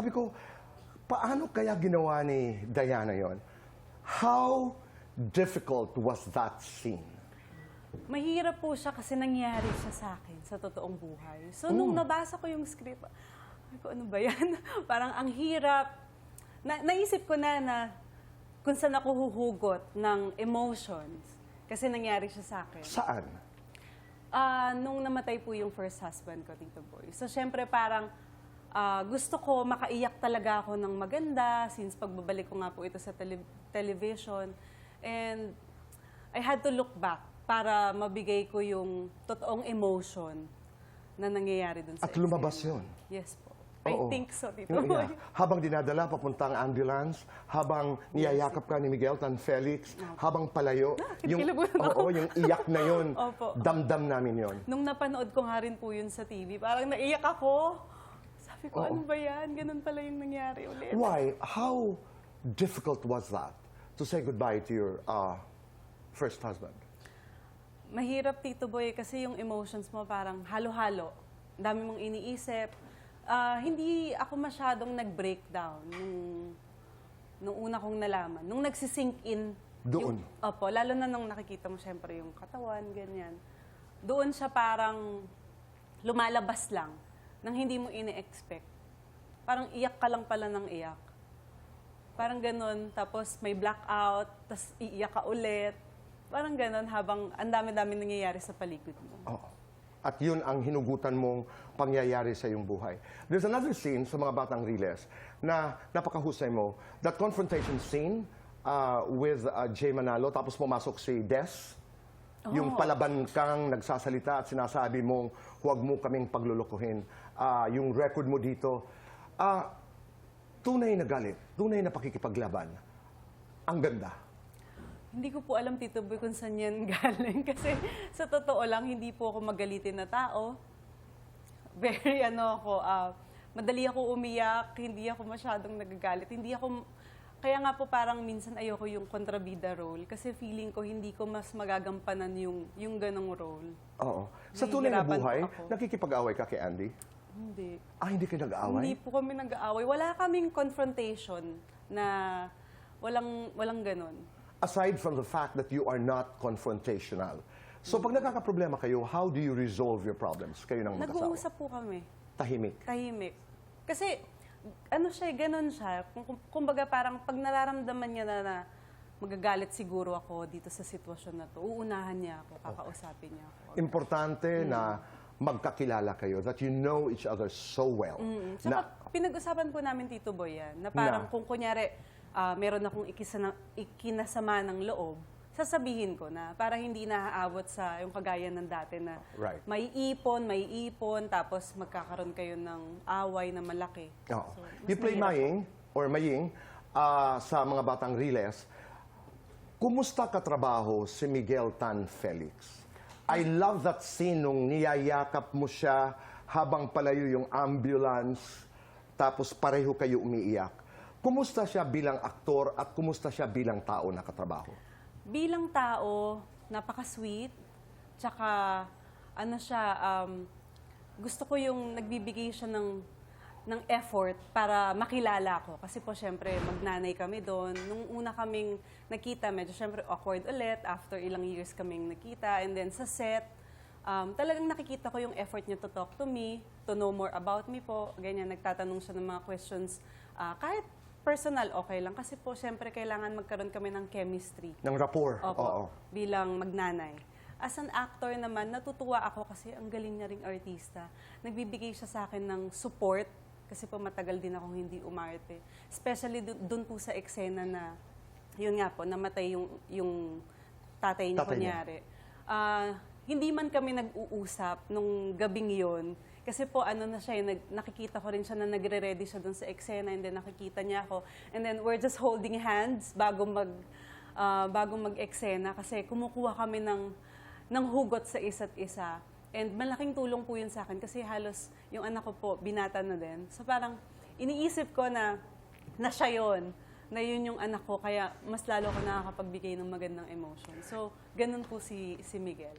sabi ko, paano kaya ginawa ni Diana yon? How difficult was that scene? Mahirap po siya kasi nangyari siya sa akin sa totoong buhay. So, nung nabasa ko yung script, ay ko, ano ba yan? Parang ang hirap. Naisip ko na kung saan ako huhugot ng emotions. Kasi nangyari siya sa akin. Saan? Nung namatay po yung first husband ko, Tito Boy. So, syempre parang gusto ko makaiyak talaga ako ng maganda since pagbabalik ko nga po ito sa television. And I had to look back para mabigay ko yung totoong emotion na nangyayari dun sa At lumabas yun? Yes po. I Oo. think so, Tito Yeah. Boy. Habang dinadala papunta ang ambulance, habang niyayakap ka ni Miguel Tan Felix, habang palayo, kinikilabutan ako. yung iyak na yun, Opo. damdam namin yun. Nung napanood ko nga rin po yun sa TV, parang naiyak ako. Sabi ko, Oo. ano ba yan? Ganun pala yung nangyari ulit. Why? How difficult was that to say goodbye to your first husband? Mahirap, Tito Boy, kasi yung emotions mo parang halo-halo. Dami mong iniisip. Hindi ako masyadong nag-breakdown nung una kong nalaman. Nung nagsisink in. Doon? Opo, lalo na nung nakikita mo syempre yung katawan, ganyan. Doon siya parang lumalabas lang nang hindi mo ini-expect. Parang iyak ka lang pala ng iyak. Parang ganun, tapos may blackout, tapos iiyak ka ulit. Parang ganun habang ang dami-dami nangyayari sa paligid mo. Oo. At yun ang hinugutan mong pangyayari sa iyong buhay. There's another scene sa mga Batang Riles na napakahusay mo. That confrontation scene with Jay Manalo, tapos pumasok si Des. Yung palaban kang nagsasalita at sinasabi mong huwag mo kaming paglulukuhin. Yung record mo dito, tunay na galit, tunay na pakikipaglaban. Ang ganda. Hindi ko po alam, Tito Boy, kung saan yan galing. Kasi sa totoo lang, hindi po ako magalitin na tao. Very madali ako umiyak, hindi ako masyadong nagagalit. Kaya nga po parang minsan ayoko yung kontrabida role. Kasi feeling ko hindi ko mas magagampanan yung ganong role. Oo. Sa tunay na Nahihirapan buhay, ako. nakikipag-away ka kay Andy? Hindi. Hindi ka nag-aaway? Hindi po kami nag-aaway. Wala kaming confrontation na walang ganon. Aside from the fact that you are not confrontational. So pag nagkakaproblema kayo, how do you resolve your problems? Kayo ng mag-asawa? Nag-uusap po kami. Tahimik. Tahimik. Kasi, ganon siya. Kumbaga parang pag nararamdaman niya na magagalit siguro ako dito sa sitwasyon na to, uunahan niya ako, kakausapin niya ako. Importante na magkakilala kayo, that you know each other so well. Saka, pinag-usapan po namin, Tito Boy, yan, na parang kung kunyari, meron akong ikinasama ng loob, sasabihin ko na para hindi naaabot sa yung kagaya ng dati na may ipon, tapos magkakaroon kayo ng away na malaki. Oo. So, mas You play mahirap Maying sa mga Batang Riles. Kumusta katrabaho si Miguel Tan Felix? I love that scene nung niyayakap mo siya habang palayo yung ambulance, tapos pareho kayo umiiyak. Kumusta siya bilang aktor at kumusta siya bilang tao na katrabaho? Bilang tao, napaka-sweet. Tsaka, gusto ko yung nagbibigay siya ng effort para makilala ko. Kasi po, syempre, magnanay kami doon. Nung una kaming nakita, medyo syempre awkward ulit. After ilang years kaming nakita. And then sa set, talagang nakikita ko yung effort niya to talk to me, to know more about me po. Ganyan, nagtatanong siya ng mga questions. Kahit personal, okay lang. Kasi po, syempre, kailangan magkaroon kami ng chemistry. Ng rapport? Opo, bilang magnanay. As an actor naman, natutuwa ako kasi ang galing niya ring artista. Nagbibigay siya sa akin ng support kasi po matagal din akong hindi umarte. Especially dun po sa eksena na, yun nga po, namatay yung tatay niya, kunyari. Hindi man kami nag-uusap nung gabing yun. Kasi po, na siya, nakikita ko rin siya na nagre-ready siya dun sa eksena and then nakikita niya ako. And then we're just holding hands bago mag-eksena kasi kumukuha kami ng hugot sa isa't isa. And malaking tulong po yun sa akin kasi halos yung anak ko po, binata na din. So parang iniisip ko na siya yun, na yun yung anak ko, kaya mas lalo ko nakakapagbigay ng magandang emotion. So, ganun po si Miguel.